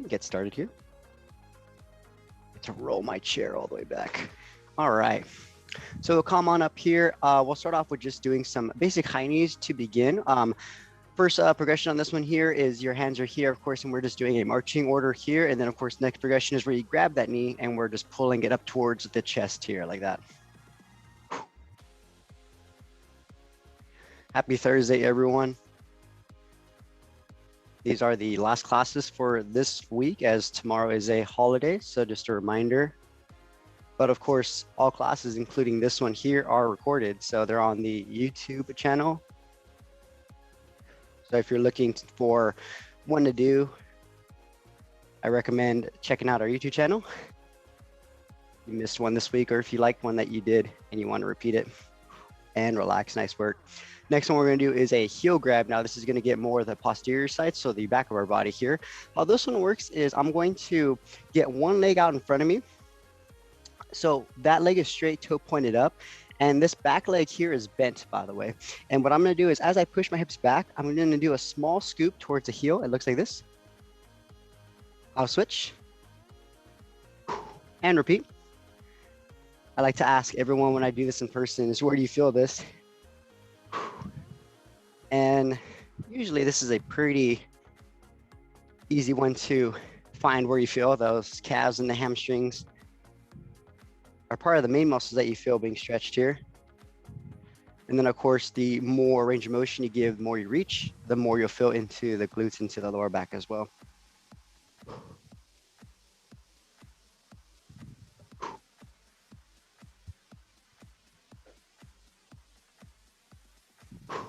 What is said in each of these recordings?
Get started here. To roll my chair all the way back. All right. So come on up here. We'll start off with just doing some basic high knees to begin. First progression on this one here is your hands are here, of course, and we're just doing a marching order here. And then, of course, next progression is where you grab that knee and we're just pulling it up towards the chest here like that. Happy Thursday, everyone. These are the last classes for this week as tomorrow is a holiday. So just a reminder. But of course, all classes, including this one here, are recorded. So they're on the YouTube channel. So if you're looking for one to do, I recommend checking out our YouTube channel. You missed one this week, or if you liked one that you did and you want to repeat it, and relax, nice work. Next one we're going to do is a heel grab. Now this is going to get more of the posterior side, so the back of our body here. How this one works is I'm going to get one leg out in front of me. So that leg is straight, toe pointed up. And this back leg here is bent, by the way. And what I'm going to do is as I push my hips back, I'm going to do a small scoop towards the heel. It looks like this. I'll switch. And repeat. I like to ask everyone when I do this in person is, where do you feel this? And usually this is a pretty easy one to find where you feel. Those calves and the hamstrings are part of the main muscles that you feel being stretched here. And then of course, the more range of motion you give, the more you reach, the more you'll feel into the glutes, into the lower back as well.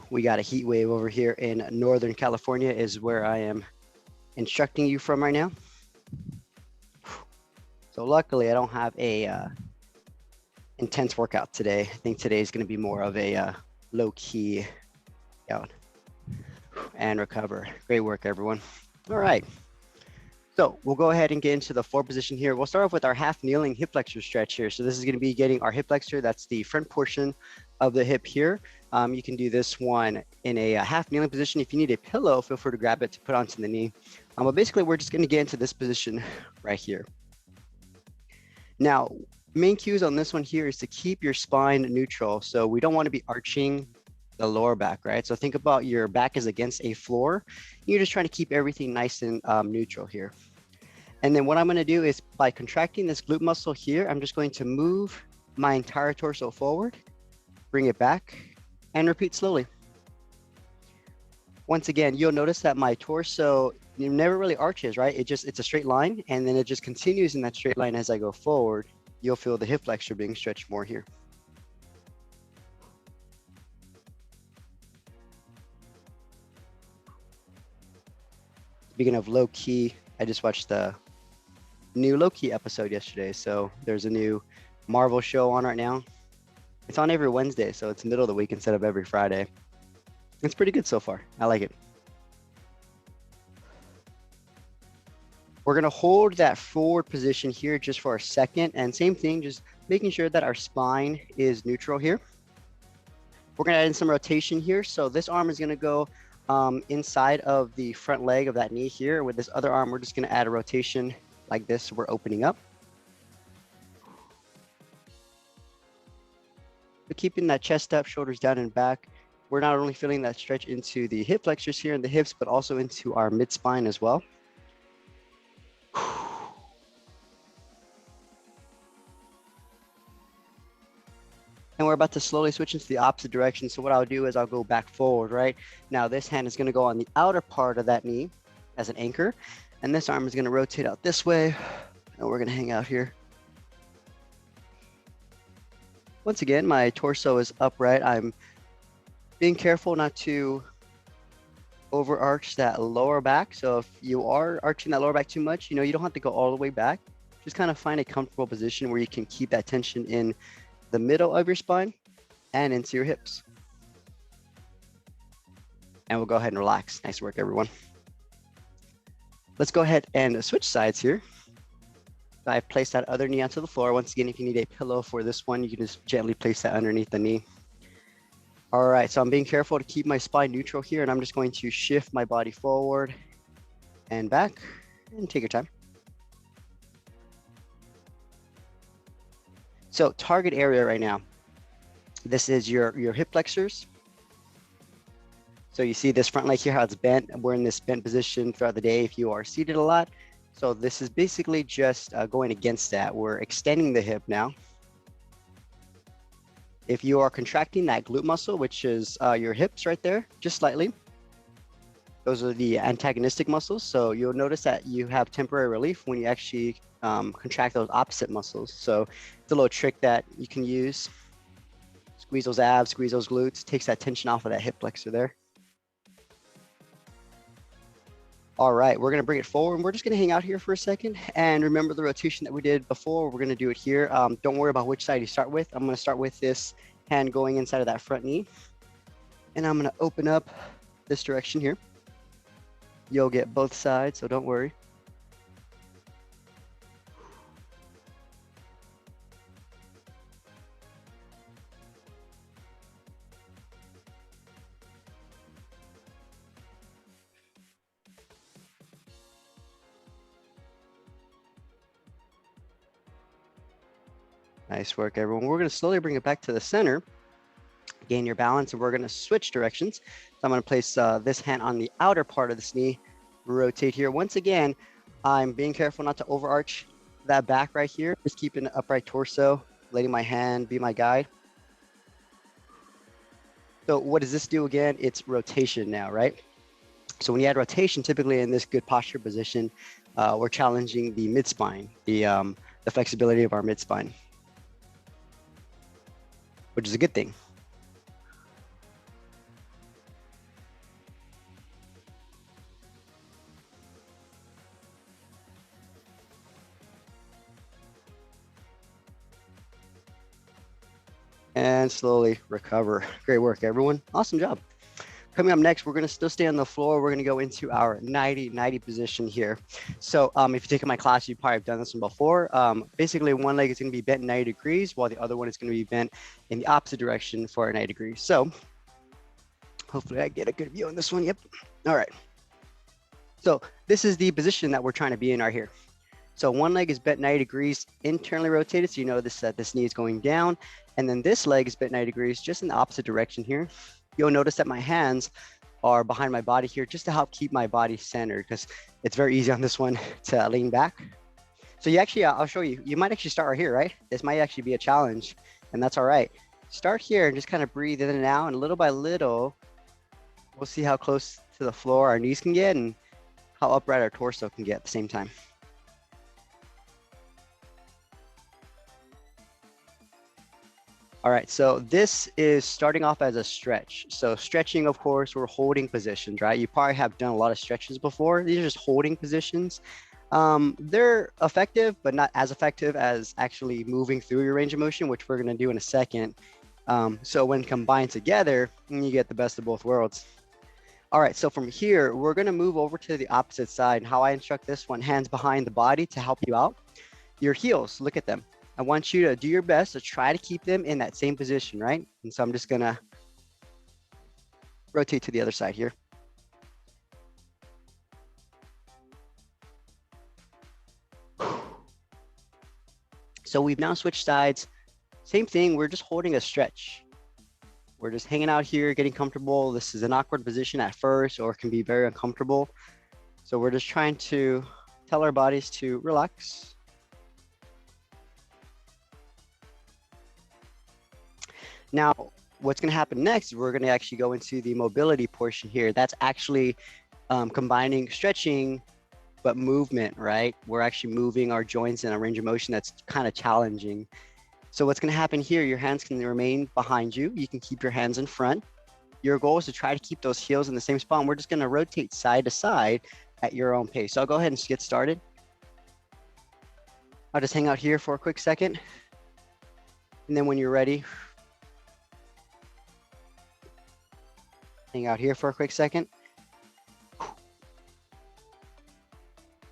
We got a heat wave over here in Northern California is where I am instructing you from right now. So luckily I don't have a intense workout today. I think today is going to be more of a low-key out and recover. Great work, everyone. All right. So we'll go ahead and get into the floor position here. We'll start off with our half kneeling hip flexor stretch here. So this is going to be getting our hip flexor. That's the front portion of the hip here. You can do this one in a half kneeling position. If you need a pillow, feel free to grab it to put onto the knee. But basically, we're just going to get into this position right here. Now, main cues on this one here is to keep your spine neutral. So we don't want to be arching the lower back, right? So think about your back is against a floor. You're just trying to keep everything nice and neutral here. And then what I'm going to do is by contracting this glute muscle here, I'm just going to move my entire torso forward, bring it back, and repeat slowly. Once again, you'll notice that my torso never really arches, right? It's a straight line, and then it just continues in that straight line as I go forward. You'll feel the hip flexor being stretched more here. Speaking of low key, I just watched the new Loki episode yesterday. So there's a new Marvel show on right now. It's on every Wednesday, so it's middle of the week instead of every Friday. It's pretty good so far. I like it. We're going to hold that forward position here just for a second. And same thing, just making sure that our spine is neutral here. We're going to add in some rotation here. So this arm is going to go inside of the front leg of that knee here. With this other arm, we're just going to add a rotation like this. We're opening up. So keeping that chest up, shoulders down and back. We're not only feeling that stretch into the hip flexors here in the hips, but also into our mid spine as well. And we're about to slowly switch into the opposite direction. So what I'll do is I'll go back forward, right? Now this hand is going to go on the outer part of that knee as an anchor. And this arm is going to rotate out this way. And we're going to hang out here. Once again, my torso is upright. I'm being careful not to overarch that lower back. So if you are arching that lower back too much, you don't have to go all the way back. Just kind of find a comfortable position where you can keep that tension in the middle of your spine and into your hips. And we'll go ahead and relax. Nice work, everyone. Let's go ahead and switch sides here. I've placed that other knee onto the floor. Once again, if you need a pillow for this one, you can just gently place that underneath the knee. All right, so I'm being careful to keep my spine neutral here, and I'm just going to shift my body forward and back And take your time. So target area right now. This is your hip flexors. So you see this front leg here, how it's bent. We're in this bent position throughout the day if you are seated a lot. So this is basically just going against that. We're extending the hip now. If you are contracting that glute muscle, which is your hips right there, just slightly, those are the antagonistic muscles. So you'll notice that you have temporary relief when you actually contract those opposite muscles. So it's a little trick that you can use. Squeeze those abs, squeeze those glutes, takes that tension off of that hip flexor there. All right, we're gonna bring it forward and we're just gonna hang out here for a second. And remember the rotation that we did before, we're gonna do it here. Don't worry about which side you start with. I'm gonna start with this hand going inside of that front knee. And I'm gonna open up this direction here. You'll get both sides, so don't worry. Nice work, everyone. We're gonna slowly bring it back to the center, gain your balance, and we're gonna switch directions. So I'm gonna place this hand on the outer part of this knee, rotate here. Once again, I'm being careful not to overarch that back right here. Just keeping an upright torso, letting my hand be my guide. So what does this do again? It's rotation now, right? So when you add rotation, typically in this good posture position, we're challenging the mid-spine, the flexibility of our mid-spine, which is a good thing. And slowly recover. Great work, everyone. Awesome job. Coming up next, we're gonna still stay on the floor. We're gonna go into our 90-90 position here. So if you take my class, you probably have done this one before. Basically, one leg is gonna be bent 90 degrees, while the other one is gonna be bent in the opposite direction for 90 degrees. So hopefully I get a good view on this one. Yep. All right. So this is the position that we're trying to be in right here. So one leg is bent 90 degrees, internally rotated. So you notice that this knee is going down. And then this leg is bent 90 degrees, just in the opposite direction here. You'll notice that my hands are behind my body here just to help keep my body centered, because it's very easy on this one to lean back. So you actually, I'll show you, you might actually start right here, right? This might actually be a challenge, and that's all right. Start here and just kind of breathe in and out, and little by little, we'll see how close to the floor our knees can get and how upright our torso can get at the same time. All right, so this is starting off as a stretch. So stretching, of course, we're holding positions, right? You probably have done a lot of stretches before. These are just holding positions. They're effective, but not as effective as actually moving through your range of motion, which we're gonna do in a second. So when combined together, you get the best of both worlds. All right, so from here, we're gonna move over to the opposite side. And how I instruct this one, hands behind the body to help you out. Your heels, look at them. I want you to do your best to try to keep them in that same position, right? And so I'm just gonna rotate to the other side here. So we've now switched sides. Same thing, we're just holding a stretch. We're just hanging out here, getting comfortable. This is an awkward position at first, or it can be very uncomfortable. So we're just trying to tell our bodies to relax. Now, what's gonna happen next, we're gonna actually go into the mobility portion here. That's actually combining stretching, but movement, right? We're actually moving our joints in a range of motion that's kind of challenging. So what's gonna happen here, your hands can remain behind you. You can keep your hands in front. Your goal is to try to keep those heels in the same spot. And we're just gonna rotate side to side at your own pace. So I'll go ahead and get started. I'll just hang out here for a quick second. And then when you're ready, hang out here for a quick second.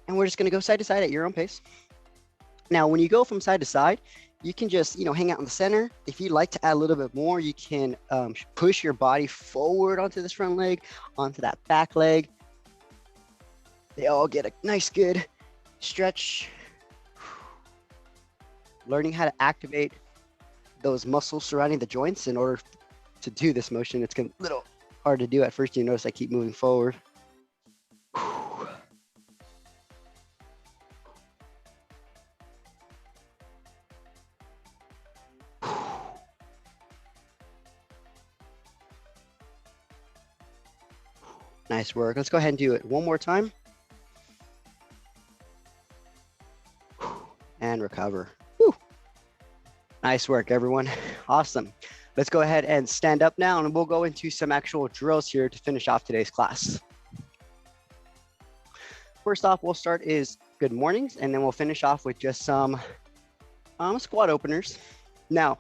And we're just gonna go side to side at your own pace. Now, when you go from side to side, you can just, hang out in the center. If you'd like to add a little bit more, you can push your body forward onto this front leg, onto that back leg. they all get a nice good stretch. Learning how to activate those muscles surrounding the joints in order to do this motion. It's a little hard to do at first. You notice I keep moving forward. Nice work. Let's go ahead and do it one more time. And recover. Whew. Nice work, everyone. Awesome. Let's go ahead and stand up now, and we'll go into some actual drills here to finish off today's class. First off, we'll start is good mornings, and then we'll finish off with just some squat openers. Now,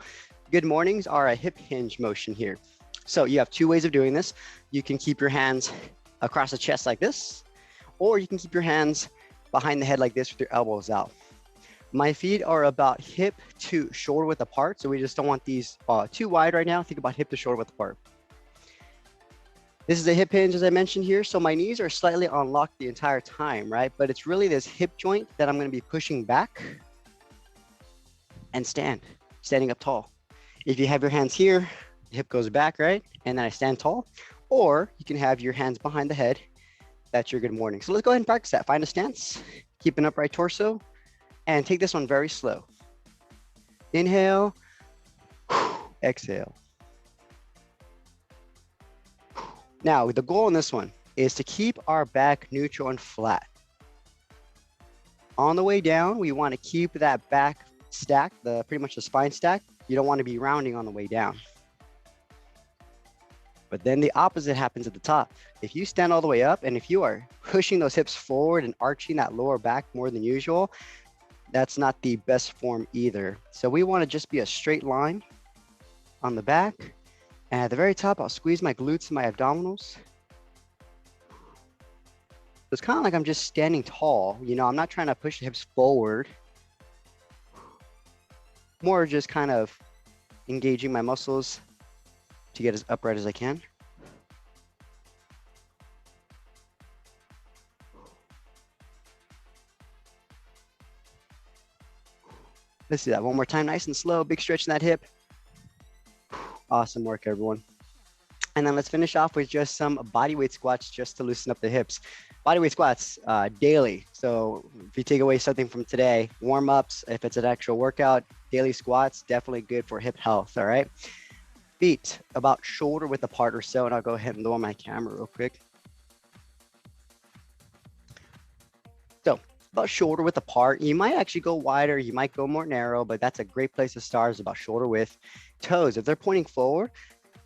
good mornings are a hip hinge motion here. So you have two ways of doing this. You can keep your hands across the chest like this, or you can keep your hands behind the head like this with your elbows out. My feet are about hip to shoulder width apart, so we just don't want these too wide right now. Think about hip to shoulder width apart. This is a hip hinge, as I mentioned here, so my knees are slightly unlocked the entire time, right? But it's really this hip joint that I'm gonna be pushing back and standing up tall. If you have your hands here, the hip goes back, right? And then I stand tall, or you can have your hands behind the head. That's your good morning. So let's go ahead and practice that. Find a stance, keep an upright torso, and take this one very slow. Inhale, exhale. Now, the goal in this one is to keep our back neutral and flat. On the way down, we want to keep that back stack, pretty much the spine stack. You don't want to be rounding on the way down. But then the opposite happens at the top. If you stand all the way up, and if you are pushing those hips forward and arching that lower back more than usual, that's not the best form either. So we want to just be a straight line on the back. And at the very top, I'll squeeze my glutes and my abdominals. It's kind of like I'm just standing tall. You know, I'm not trying to push the hips forward. More just kind of engaging my muscles to get as upright as I can. Let's do that one more time, nice and slow, big stretch in that hip. Awesome work, everyone. And then let's finish off with just some bodyweight squats just to loosen up the hips. Bodyweight squats daily. So if you take away something from today, warm-ups, if it's an actual workout, daily squats, definitely good for hip health, all right? Feet about shoulder width apart or so, and I'll go ahead and lower my camera real quick. So about shoulder width apart. You might actually go wider, you might go more narrow, but that's a great place to start, is about shoulder width. Toes, if they're pointing forward,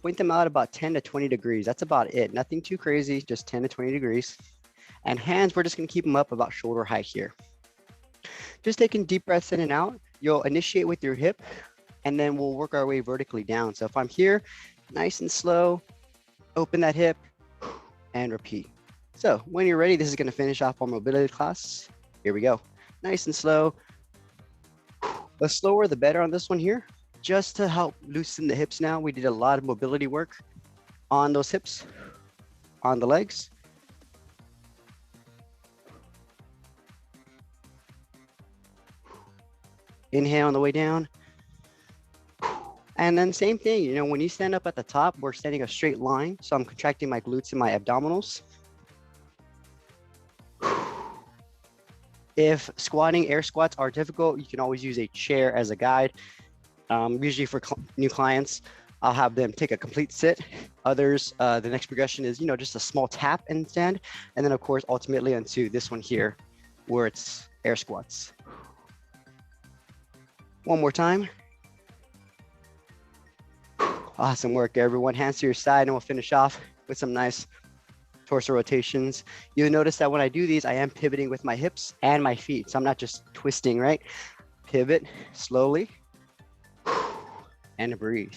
point them out about 10 to 20 degrees. That's about it. Nothing too crazy, just 10 to 20 degrees. And hands, we're just gonna keep them up about shoulder height here. Just taking deep breaths in and out. You'll initiate with your hip, and then we'll work our way vertically down. So if I'm here, nice and slow, open that hip and repeat. So when you're ready, this is gonna finish off our mobility class. Here we go. Nice and slow. The slower, the better on this one here. Just to help loosen the hips now. We did a lot of mobility work on those hips, on the legs. Inhale on the way down. And then same thing, you know, when you stand up at the top, we're standing a straight line. So I'm contracting my glutes and my abdominals. If squatting, air squats are difficult, you can always use a chair as a guide. Usually for new clients, I'll have them take a complete sit. Others, the next progression is, you know, just a small tap and stand. And then of course, ultimately into this one here, where it's air squats. One more time. Awesome work, everyone. Hands to your side, and we'll finish off with some nice torso rotations. You'll notice that when I do these, I am pivoting with my hips and my feet. So I'm not just twisting, right? Pivot slowly and breathe.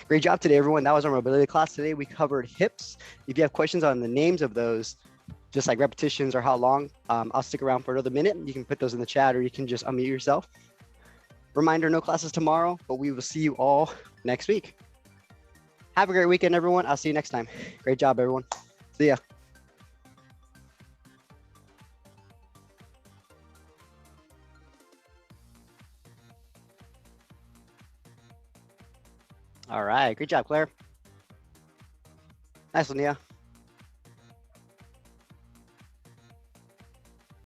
Great job today, everyone. That was our mobility class today. We covered hips. If you have questions on the names of those, just like repetitions or how long, I'll stick around for another minute. You can put those in the chat, or you can just unmute yourself. Reminder, no classes tomorrow, but we will see you all next week. Have a great weekend, everyone. I'll see you next time. Great job, everyone. See ya. All right, great job, Claire. Nice one, Nia.